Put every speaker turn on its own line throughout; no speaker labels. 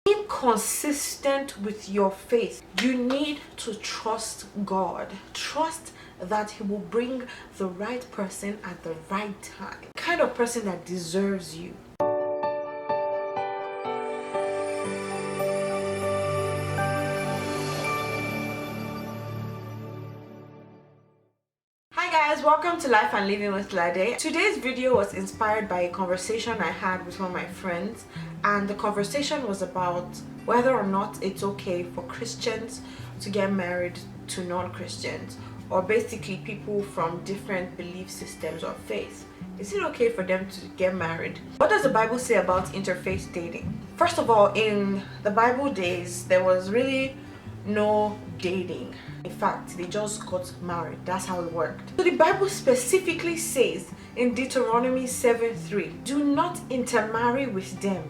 inconsistent with your faith. You need to trust God. Trust that He will bring the right person at the right time. The kind of person that deserves you. Hi guys, welcome to Life and Living with Lade. Today's video was inspired by a conversation I had with one of my friends, and the conversation was about whether or not it's okay for Christians to get married to non-Christians, or basically people from different belief systems or faiths. Is it okay for them to get married? What does the Bible say about interfaith dating? First of all, in the Bible days, there was really no dating. In fact, they just got married. That's how it worked. So the Bible specifically says in Deuteronomy 7:3, do not intermarry with them.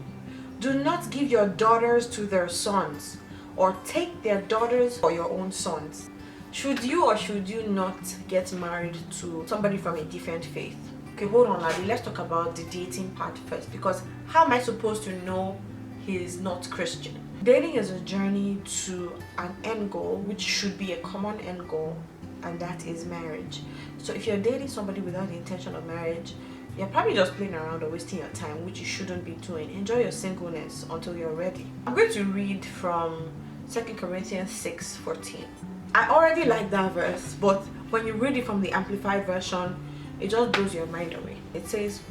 Do not give your daughters to their sons, or take their daughters for your own sons. Should you or should you not get married to somebody from a different faith? Okay, hold on, Lade. Let's talk about the dating part first, because how am I supposed to know he's not Christian? Dating is a journey to an end goal, which should be a common end goal, and that is marriage. So if you're dating somebody without the intention of marriage, you're probably just playing around or wasting your time, which you shouldn't be doing. Enjoy your singleness until you're ready. I'm going to read from 2 Corinthians 6:14. I already like that verse, but when you read it from the Amplified Version, it just blows your mind away. It says,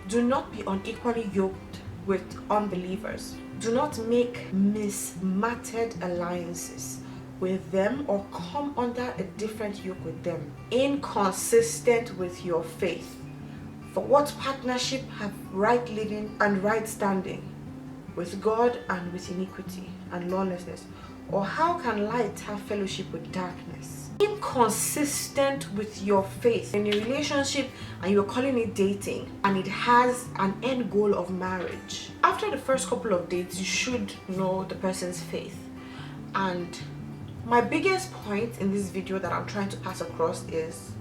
do not be unequally yoked with unbelievers. Do not make mismatched alliances with them, or come under a different yoke with them, inconsistent with your faith. For what partnership have right living and right standing with God and with iniquity and lawlessness? Or how can light have fellowship with darkness? Inconsistent with your faith. In a relationship and you're calling it dating, and it has an end goal of marriage. After the first couple of dates, you should know the person's faith. And my biggest point in this video that I'm trying to pass across is,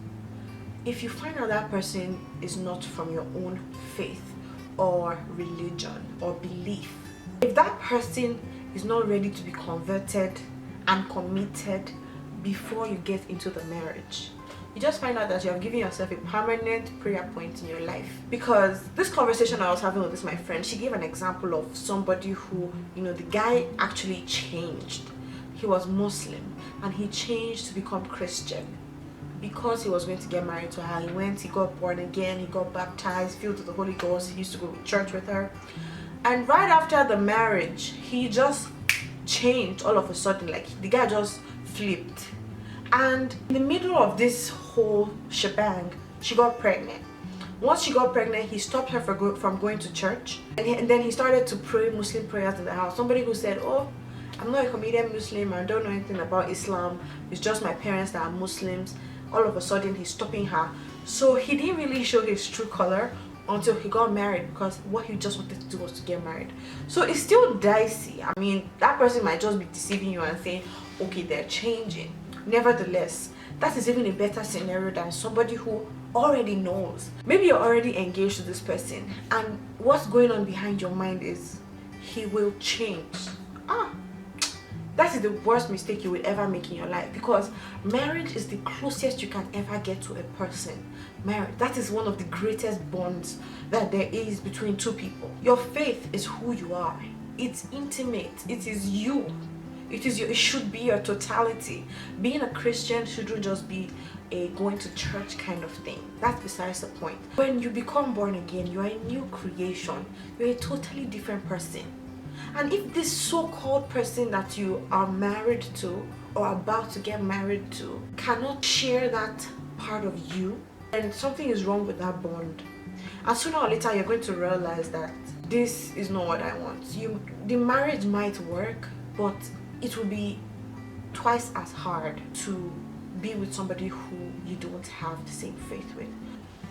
if you find out that person is not from your own faith or religion or belief, if that person is not ready to be converted and committed before you get into the marriage, you just find out that you have given yourself a permanent prayer point in your life. Because this conversation I was having with my friend, she gave an example of somebody who, the guy actually changed. He was Muslim and he changed to become Christian because he was going to get married to her. He got born again, he got baptized, filled with the Holy Ghost. He used to go to church with her. And right after the marriage, he just changed all of a sudden. Like, the guy just flipped. And in the middle of this whole shebang, she got pregnant. Once she got pregnant, he stopped her from going to church. And then he started to pray Muslim prayers in the house. Somebody who said, oh, I'm not a comedian Muslim, I don't know anything about Islam, it's just my parents that are Muslims. All of a sudden, he's stopping her. So he didn't really show his true color until he got married, because what he just wanted to do was to get married. So it's still dicey. I mean, that person might just be deceiving you and saying, okay, they're changing. Nevertheless, that is even a better scenario than somebody who already knows. Maybe you're already engaged to this person, and what's going on behind your mind is, he will change. That is the worst mistake you will ever make in your life, because marriage is the closest you can ever get to a person. Marriage, that is one of the greatest bonds that there is between two people. Your faith is who you are. It's intimate. It is you. It should be your totality. Being a Christian shouldn't just be a going to church kind of thing. That's besides the point. When you become born again, you are a new creation. You're a totally different person. And if this so-called person that you are married to or about to get married to cannot share that part of you, then something is wrong with that bond. And sooner or later, you're going to realize that this is not what I want. The marriage might work, but it will be twice as hard to be with somebody who you don't have the same faith with.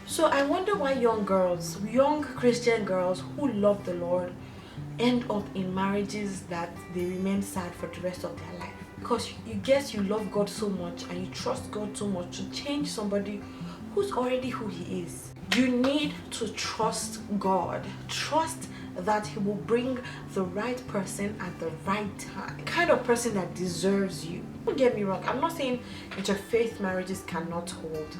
So I wonder why young Christian girls who love the Lord end up in marriages that they remain sad for the rest of their life. Because you love God so much and you trust God so much to change somebody who's already who he is. You need to trust God. Trust that he will bring the right person at the right time, the kind of person that deserves you. Don't get me wrong, I'm not saying interfaith marriages cannot hold.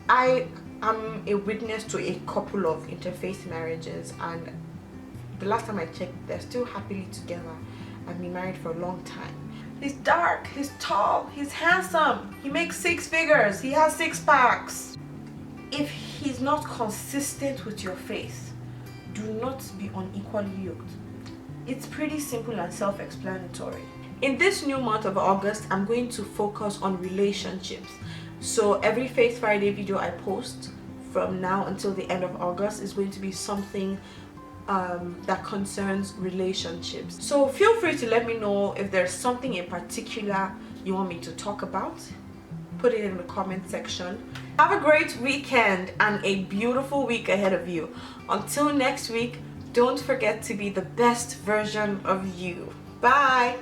I am a witness to a couple of interfaith marriages, and the last time I checked, they're still happily together and been married for a long time. He's dark, he's tall, he's handsome, he makes 6 figures, he has 6 packs. If he's not consistent with your faith, do not be unequally yoked. It's pretty simple and self-explanatory. In this new month of August, I'm going to focus on relationships. So every Faith Friday video I post from now until the end of August is going to be something that concerns relationships. So feel free to let me know if there's something in particular you want me to talk about. Put it in the comment section. Have a great weekend and a beautiful week ahead of you. Until next week, don't forget to be the best version of you. Bye.